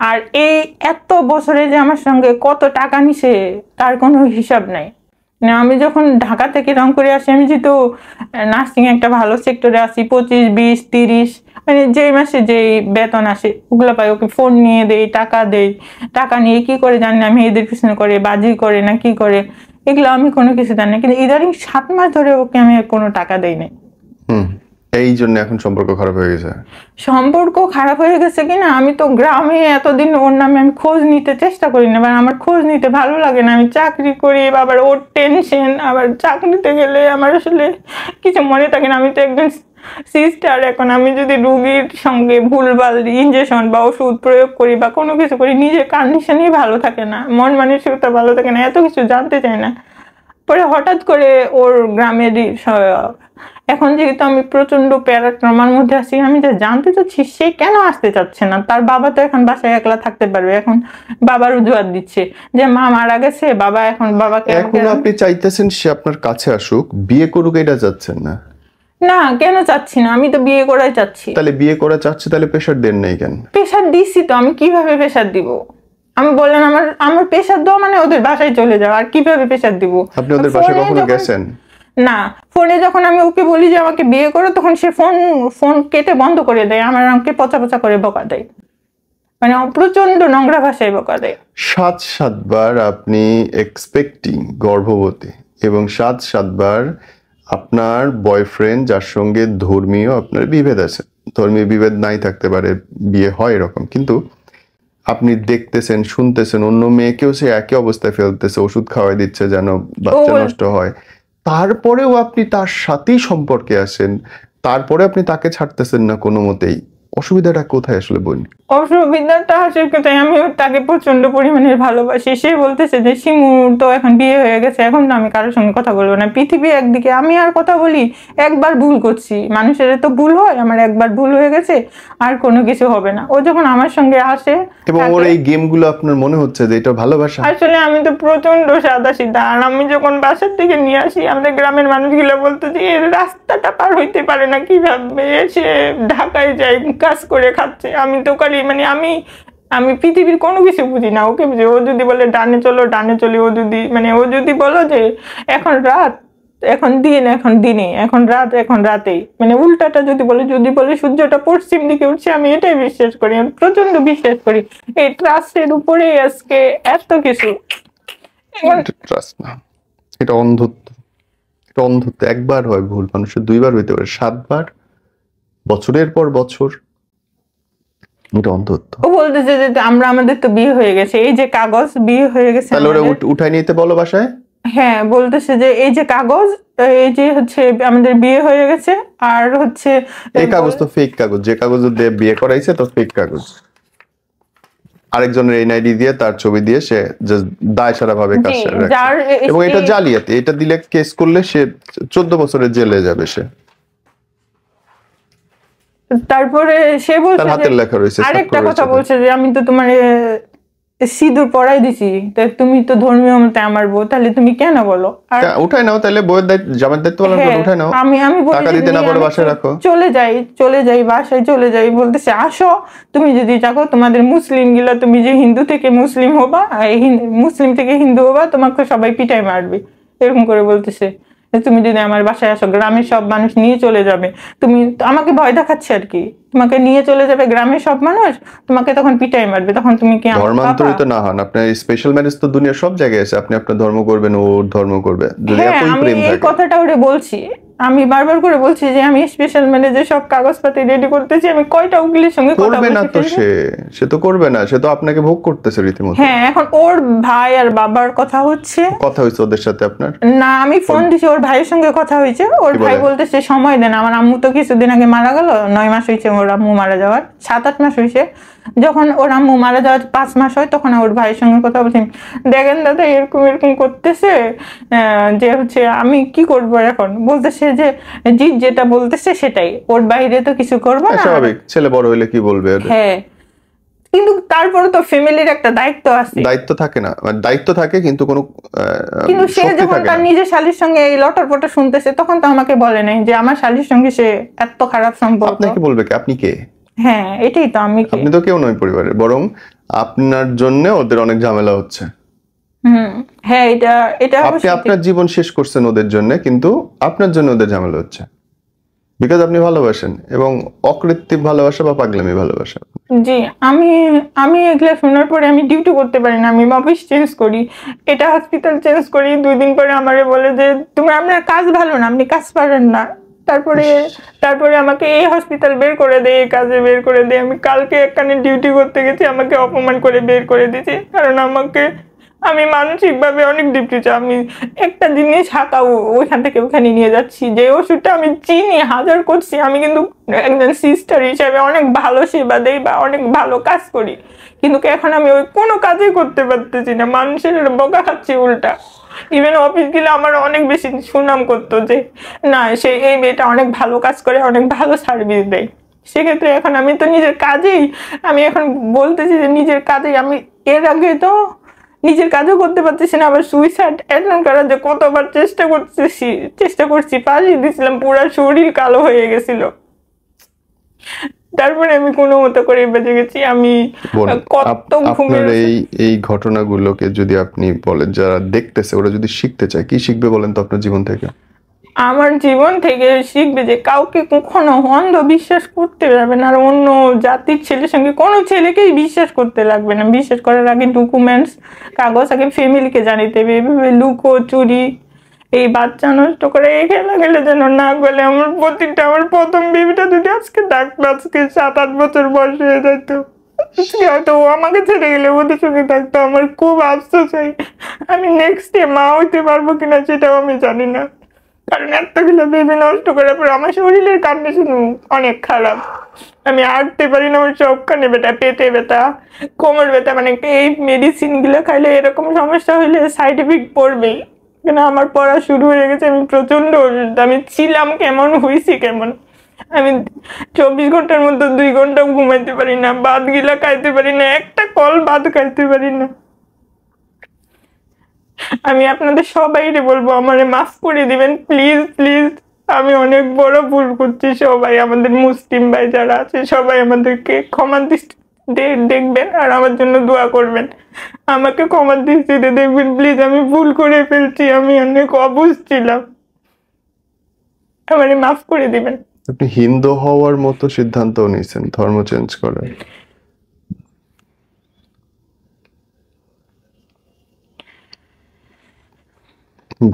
Speaker 1: আর এই এত বছরে যে আমার সঙ্গে কত টাকা নিছে তার কোনো হিসাব নাই। আমি যখন ঢাকা থেকে রংপুরে আসি, আমি যেহেতু নার্সিং একটা ভালো সেক্টরে আসি, 25, 20, 30 মানে যেই মাসে যেই বেতন আসে ওগুলো পাই, ওকে ফোন নিয়ে দেই, টাকা নিয়ে কি করে জানি না, আমি এদের পিছনে করে বাজি করে না কি করে, এগুলো আমি কোনো কিছু জানি না। কিন্তু ইদারিং 7 মাস ধরে ওকে আমি কোনো টাকা দেই নাই।
Speaker 2: এই জন্য এখন সম্পর্ক খারাপ হয়ে গেছে?
Speaker 1: সম্পর্ক খারাপ হয়ে গেছে কিনা, আমি তো গ্রামে এতদিন ওর নামে আমি খোঁজ নিতে চেষ্টা করি না, আমার খোঁজ নিতে ভালো লাগে না। আমি চাকরি করি, আবার ওর টেনশন, আবার চাকরিতে গেলে আমার আসলে কিছু মনে থাকে না। আমি তো একজন সিস্টার, এখন আমি যদি রুগীর সঙ্গে ভুলভাল ইনজেকশন বা ওষুধ প্রয়োগ করি বা কোনো কিছু করি, নিজের কন্ডিশনই ভালো থাকে না, মন মানসিকতা ভালো থাকে না, এত কিছু জানতে চাই না। পরে হঠাৎ করে ওর গ্রামেরই, এখন যেহেতু আমি প্রচন্ড প্যারাট্রমার মধ্যে আছি, আমি যা জানতে চাচ্ছি সে কেন আসতে চাচ্ছে না। তার বাবা তো এখন বাসায় একলা থাকতে পারবে, এখন বাবার অজুহাত দিচ্ছে যে মা মারা গেছে, বাবা এখন বাবাকে।
Speaker 2: এখন আপনি চাইতেছেন সে আপনার কাছে আসুক, বিয়ে করুক, এটা চাচ্ছেন না?
Speaker 1: না, কেন চাচ্ছি না, আমি তো বিয়ে করাই চাচ্ছি।
Speaker 2: তাহলে বিয়ে করা চাচ্ছে, তাহলে প্রেশার দেন নাই কেন?
Speaker 1: প্রেশার দিচ্ছি তো, আমি কিভাবে প্রেশার দিব? আমি বললাম আমার প্রেশার দেওয়া মানে ওদের বাসায় চলে যাওয়া, আর কিভাবে প্রেশার দিব?
Speaker 2: আপনি ওদের বাসায় কখনো গেছেন?
Speaker 1: না, ফোনে যখন আমি ওকে বলি যে আমাকে বিয়ে করো, তখন সে ফোন কেটে বন্ধ করে দেয়, আমাকে পচা পচা করে বকা দেয়, মানে প্রচন্ড নোংরা ভাষায় বকা দেয়।
Speaker 2: 7 বার আপনি এক্সপেক্টিং গর্ভবতী, এবং 7 বার আপনার বয়ফ্রেন্ড যার সঙ্গে ধর্মীয় আপনার বিভেদ আছে, ধর্মীয় বিভেদ নাই থাকতে পারে, বিয়ে হয় এরকম, কিন্তু আপনি দেখতেছেন শুনতেছেন অন্য মেয়েকেও সে একই অবস্থায় ফেলতেছে, ওষুধ খাওয়াই দিচ্ছে যেন বাচ্চা নষ্ট হয়, তারপরেও আপনি তার সাথেই সম্পর্কে আসেন। তারপরে আপনি তাকে ছাড়তেছেন না কোনো মতেই, অসুবিধাটা কোথায় আসলে বোন?
Speaker 1: অসুবিধাটা আসলে কোথায়, আমি তাকে প্রচন্ড পরিমাণে ভালোবাসি। সে বলতেছে যে শিমুর তো এখন বিয়ে হয়ে গেছে, এখন তো আমি কারোর সঙ্গে কথা বলবো না। পৃথিবী একদিকে, আমি আর কথা বলি, একবার ভুল করছি, মানুষের তো ভুল হয়, আমার একবার ভুল হয়ে গেছে, আর কোনো কিছু হবে না। ও যখন আমার সঙ্গে আসে,
Speaker 2: এবং ওর এই গেমগুলো আপনার মনে হচ্ছে যে এটা ভালোবাসা?
Speaker 1: আসলে আমি তো প্রচন্ড সাদাসিধা, আর আমি যখন বাসার থেকে নিয়ে আসি, আমাদের গ্রামের মানুষগুলো বলতো যে এর রাস্তাটা পার হইতে পারে না কিভাবে, সে ঢাকায় যায় কাজ করে খাচ্ছে। আমি তো খালি মানে আমি পৃথিবীর কোনো কিছু বুঝি না, ওকে বুঝি। ও যদি বলে ডানে চলো ডানে চলি, ও যদি বলো যে এখন রাত এখন দিন, এখন দিনে, এখন রাত এখন রাতেই, মানে উল্টাটা যদি বলে সূর্যটা পশ্চিম দিকে উঠছে, আমি এটাই বিশ্বাস করি, আমি প্রচন্ড বিশ্বাস করি। এই ট্রাস্টের উপরে আজকে এত কিছু।
Speaker 2: ট্রাস্ট না, এটা অন্ধত্ব। এটা অন্ধত্ব। একবার হয় ভুল, মানুষের দুইবার হইতে পারে, 7 বার, বছরের পর বছর, এটা অন্ধত্ব।
Speaker 1: ও বলতেছে যে আমাদের তো বিয়ে হয়ে গেছে, এই যে কাগজ, বিয়ে হয়ে গেছে।
Speaker 2: তাহলে ওরা উঠাই নিতে বলো বাসায়।
Speaker 1: হ্যাঁ, বলতেছে যে এই যে কাগজ, এই যে হচ্ছে আমাদের বিয়ে হয়ে গেছে, আর হচ্ছে
Speaker 2: এই কাগজ তো ফেক কাগজ, যে কাগজ দিয়ে বিয়ে করাইছে তো ফেক কাগজ। আরেকজনের এনআইডি দিয়ে, তার ছবি দিয়ে সে দায় সারা ভাবে কাজ করে রাখে। এবং এটা জালিয়াতি, এটা দিলে কেস করলে সে 14 বছরের জেলে যাবে সে।
Speaker 1: তারপরে সে বলছে,
Speaker 2: হাতের লেখা রয়েছে,
Speaker 1: আরেকটা কথা বলছে যে আমি তো তোমার সিঁদুর পরাই দিছি, তুমি তো ধর্মীয় মতে আমার বউ, তাহলে তুমি কেন বলো? আর
Speaker 2: উঠাই নাও, তাহলে বউয়ের দায়িত্ব, জামার দায়িত্ব পালন করে উঠাই নাও। আমি টাকা দিতে না পারো বাসায় রাখো,
Speaker 1: চলে যাই বাসায় চলে যাই। বলতেছে আসো, তুমি যদি চাকো, তোমাদের মুসলিম গিলা, তুমি যে হিন্দু থেকে মুসলিম হবা, মুসলিম থেকে হিন্দু হবা, তোমাকে সবাই পিটাই মারবে, এরকম করে বলতেছে। তুমি যদি আমার বাসায় আসো, গ্রামের সব মানুষ নিয়ে চলে যাবে। তুমি আমাকে ভয় দেখাচ্ছে আর কি, তোমাকে নিয়ে চলে যাবে গ্রামের সব মানুষ, তোমাকে তখন পিটাই মারবে, তখন তুমি কি
Speaker 2: ধর্মান্তরিত না হন। আপনার স্পেশাল ম্যারেজ তো দুনিয়ার সব জায়গায় আছে, আপনি আপনার ধর্ম করবেন, ও ধর্ম করবে, যদি একই প্রেম থাকে।
Speaker 1: এই কথাটা ওরে বলছি, আমি বারবার করে বলছি যে আমি স্পেশাল ম্যারেজে সব কাগজপাতি রেডি করতেছি। আমি কয়টা উকিলের সঙ্গে কথা
Speaker 2: করবে না তো, সে তো করবে না, সে তো আপনাকে ভোগ করতেছে রীতিমতো।
Speaker 1: হ্যাঁ, এখন ওর ভাই আর বাবার কথা হচ্ছে,
Speaker 2: কথা হয়েছে ওদের সাথে আপনার?
Speaker 1: না, আমি ফোন দিছি, ওর ভাইয়ের সঙ্গে কথা হয়েছে। ওর ভাই বলতেছে সময় দেন, আমার আম্মু তো কিছুদিন আগে মারা গেল, 9 মাস হয়েছে ওর আম্মু মারা যাওয়ার, 7-8 মাস হয়েছে। যখন ওর আম্মু মারা যাওয়ার 5 মাস হয়, তখন ওর ভাইয়ের সঙ্গে কথা বলছি, দেখেন দাদা এরকম এরকম করতেছে, যে হচ্ছে আমি কি করবো এখন। বলতেছে যে জিৎ যেটা বলতেছে সেটাই, ওর বাইরে তো কিছু করবো না।
Speaker 2: স্বাভাবিক, ছেলে বড় হইলে কি বলবে।
Speaker 1: হ্যাঁ, কিন্তু তারপরে তো ফ্যামিলির একটা দায়িত্ব আছে।
Speaker 2: দায়িত্ব থাকে না, দায়িত্ব থাকে কিন্তু কোনো,
Speaker 1: কিন্তু সে যখন তার নিজের শালীর সঙ্গে এই লটর পটর শুনতেছে, তখন তো আমাকে বলে নাই যে আমার শালীর সঙ্গে সে এত খারাপ সম্পর্ক।
Speaker 2: আপনাকে বলবে কি? আপনি কে?
Speaker 1: হ্যাঁ, এটাই তো,
Speaker 2: আপনি তো কেউ নয় পরিবারের, বরং আপনার জন্য ওদের অনেক ঝামেলা হচ্ছে।
Speaker 1: হ্যাঁ, এটা
Speaker 2: আপনি আপনার জীবন শেষ করছেন ওদের জন্য, কিন্তু আপনার জন্য ওদের ঝামেলা হচ্ছে, বিকজ আপনি ভালোবাসেন, এবং অকৃত্রিম ভালোবাসা বা পাগলামি ভালোবাসা।
Speaker 1: জি, আমি এগুলা শোনার পরে আমি ডিউটি করতে পারি না, আমি অফিস চেঞ্জ করি, এটা হসপিটাল চেঞ্জ করি। 2 দিন পরে আমারে বলে যে আপনার কাজ ভালো না, আপনি কাজ পারেন না। তারপরে আমাকে এই হসপিটাল বের করে দেয়, এই কাজে বের করে দেয়। আমি কালকে একখানে ডিউটি করতে গেছি, আমাকে অপমান করে বের করে দিয়েছে, কারণ আমি মানসিকভাবে অনেক ডিপ্রেস। আমি একটা জিনিস ওইখান থেকে ওখানে নিয়ে যাচ্ছি, যে ওষুধটা আমি চিনি, হাজার করছি, আমি কিন্তু একজন সিস্টার হিসাবে অনেক ভালো সেবা দেই বা অনেক ভালো কাজ করি, কিন্তু এখন আমি ওই কোনো কাজই করতে পারতেছি না, মানুষের বকা খাচ্ছি উল্টা। ইভেন অফিস গেলে আমার অনেক বেশি সুনাম করতো যে না, এই মেয়েটা অনেক ভালো কাজ করে, অনেক ভালো সার্ভিস দেয়। সেক্ষেত্রে এখন আমি তো নিজের কাজেই, আমি এখন বলতেছি যে নিজের কাজেই আমি, এর আগে তো নিজের কাজও করতে পারতেছি না, আবার সুইসাইড অ্যাটেম্প করার যে কতবার চেষ্টা করছি, পালিয়ে দিয়েছিলাম, পুরো শরীর কালো হয়ে গেছিল। তারপরে আমি কোনো মতো করে বেঁচে গেছি। আমি কত
Speaker 2: আপনার এই ঘটনাগুলোকে যদি আপনি বলেন, যারা দেখতেছে ওরা যদি শিখতে চায়, কি শিখবে বলেন তো আপনার জীবন থেকে?
Speaker 1: আমার জীবন থেকে শিখবে যে কাউকে কখনো অন্ধ বিশ্বাস করতে যাবে না, আর অন্য জাতির ছেলের সঙ্গে কোনো ছেলেকেই বিশ্বাস করতে লাগবে না। বিশ্বাস করার আগে ডকুমেন্টস, কাগজ আগে ফ্যামিলিকে জানিতে হবে। এভাবে লুকো চুরি, এই বাচ্চা নষ্ট করে এই খেলা গেলে যেন না গেলে আমার আমার প্রথম বেবিটা যদি আজকে ডাকতো, আজকে 7-8 বছর বয়স হয়ে যেত, হয়তো ও আমাকে ছেড়ে গেলে ওদের সঙ্গে থাকতো। আমার খুব আফসোস হয়, আমি নেক্সট ডে মা হইতে পারবো কিনা সেটাও আমি জানি না। কারণ এতগুলো বেবি নষ্ট করার পর আমার শরীরের কন্ডিশন অনেক খারাপ। আমি হাঁটতে পারি না, আমার সবখানে ব্যথা, পেটে ব্যথা, কোমর ব্যথা, মানে এই মেডিসিন গুলো খাইলে এরকম সমস্যা হইলে সাইড এফেক্ট পড়বেই। কেন আমার পড়া শুরু হয়ে গেছে, আমি প্রচন্ড অসুস্থ। আমি ছিলাম কেমন, হয়েছি কেমন, আমি 24 ঘন্টার মধ্যে 2 ঘন্টা ঘুমাইতে পারি না, ভাত গিলা খাইতে পারি না, একটা কল ভাত খাইতে পারি না। আমি আপনাদের সবাইকে বলবো আমারে মাফ করে দিবেন প্লিজ প্লিজ। আমি অনেক বড় ভুল করছি। সবাই আমাদের মুসলিম ভাই যারা আছে সবাই আমাদেরকে ক্ষমা দৃষ্টিতে দেখবেন আর আমার জন্য দোয়া করবেন। আমাকে ক্ষমা দৃষ্টিতে দেখবেন প্লিজ, আমি ভুল করে ফেলছি, আমি অনেক অবুঝ ছিলাম, আমারে মাফ করে দিবেন।
Speaker 2: আপনি হিন্দু হওয়ার মতো সিদ্ধান্ত নিয়েছেন ধর্ম চেঞ্জ করার।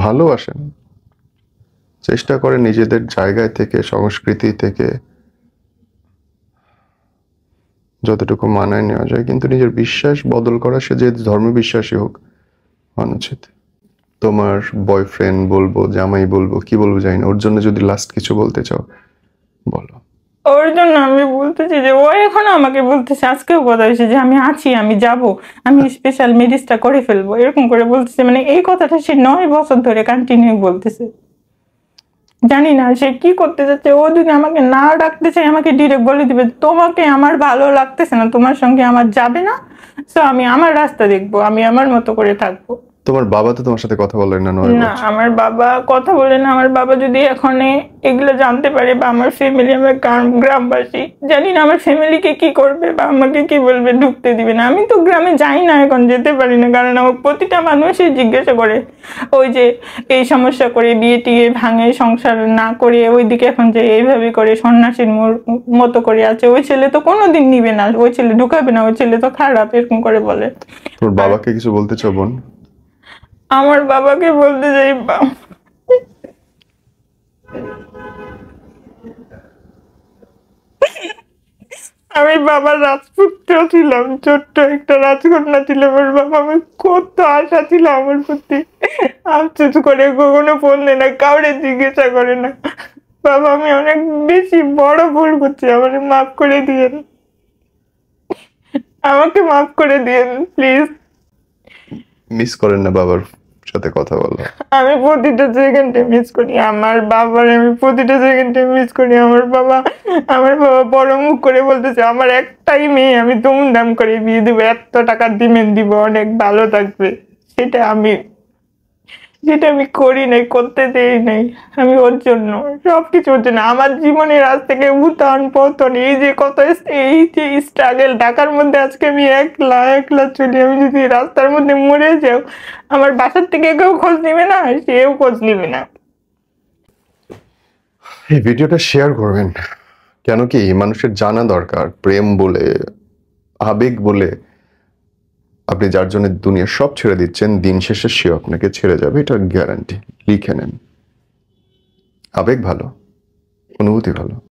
Speaker 2: ভালোবাসেন, চেষ্টা করে নিজেদের জায়গায় থেকে, সংস্কৃতি থেকে যতটুকু মানায় নেওয়া যায়, কিন্তু নিজের বিশ্বাস বদল করা, সে যে ধর্ম বিশ্বাসী হোক, অনুচিত। তোমার বয়ফ্রেন্ড বলবো, জামাই বলবো, কি বলবো জানি না, ওর জন্য যদি লাস্ট কিছু বলতে চাও বলো।
Speaker 1: ওর জন্য আমি বলতেছি যে ও এখন আমাকে বলতেছে, আজকেও কথা হয়েছে যে আমি আছি, আমি যাব, আমি স্পেশাল মেডিসিনটা করে ফেলবো, এরকম করে বলতেছে। মানে এই কথাটা সে 9 বছর ধরে কন্টিনিউ বলতেছে। জানি না সে কি করতে যাচ্ছে। ও যদি আমাকে না ডাকতে চাই, আমাকে ডিরেক্ট বলে দিবে তোমাকে আমার ভালো লাগতেছে না, তোমার সঙ্গে আমার যাবে না, সো আমি আমার রাস্তা দেখবো, আমি আমার মতো করে থাকবো।
Speaker 2: তোমার বাবা তো তোমার সাথে কথা বলেন না?
Speaker 1: না, আমার বাবা কথা বলে না। আমার বাবা যদি এখন এগুলো জানতে পারে, বা আমার ফ্যামিলি, আমার গ্রামবাসী, জানি না আমার ফ্যামিলিকে কি করবে বা আমাকে কি বলবে, ঢুকতে দিবে না। আমি তো গ্রামে যাই না, এখন যেতে পারি না, কারণ আমার প্রতিটা মানুষই জিজ্ঞাসা করে, ওই যে এই সমস্যা করে বিয়ে টিয়ে ভাঙে, সংসার না করে ওইদিকে এখন যে এইভাবে করে সন্ন্যাসীর মতো করে আছে, ওই ছেলে তো কোনোদিন নিবে না, ওই ছেলে ঢুকাবে না, ওই ছেলে তো খারাপ, এরকম করে বলে।
Speaker 2: তোর বাবাকে কিছু বলতে চাও বোন?
Speaker 1: আমার বাবাকে বলতে চাই, আমি বাবার রাজপুত্র ছিলাম, ছোট্ট একটা রাজকন্যা ছিলাম। আমার বাবা, আমার কত আশা ছিল আমার প্রতি, আফসোস করে কখনো ফোন দেয় না, কাউরে জিজ্ঞাসা করে না। বাবা, আমি অনেক বেশি বড় ভুল করছি, আমাকে মাফ করে দিয়েন, আমাকে মাফ করে দিয়েন প্লিজ।
Speaker 2: মিস করেন না বাবার সাথে কথা বলা?
Speaker 1: আমি প্রতিটা সেকেন্ডে মিস করি আমার বাবার, আমি প্রতিটা সেকেন্ডে মিস করি আমার বাবা। আমার বাবা বড় মুখ করে বলতেছে আমার একটাই মেয়ে, আমি ধুমধাম করে বিয়ে দেবো, এত টাকা ডিমেন্ড দিব, অনেক ভালো থাকবে। সেটা আমি করি নাই, করতে দেই নাই। আমি ওর জন্য সবকিছু, ওর জন্য আমার জীবনের আজ থেকে উত্থান পতন, এই যে কত, এই যে স্ট্রাগল, ঢাকার মধ্যে আজকে আমি একলা একলা চলি। আমি যদি রাস্তার মধ্যে মরে যাও, আমার বাসার থেকে কেউ খোঁজ নিবে না, সেও খোঁজ নিবে না।
Speaker 2: এই ভিডিওটা শেয়ার করবেন, কেন কি মানুষের জানা দরকার, প্রেম বলে, আবেগ বলে আপনি যার জন্য দুনিয়া সব ছেড়ে দিচ্ছেন, দিন শেষে সেও আপনাকে ছেড়ে যাবে, এটা গ্যারান্টি। লিখে নেন। আবেগ ভালো, অনুভূতি ভালো।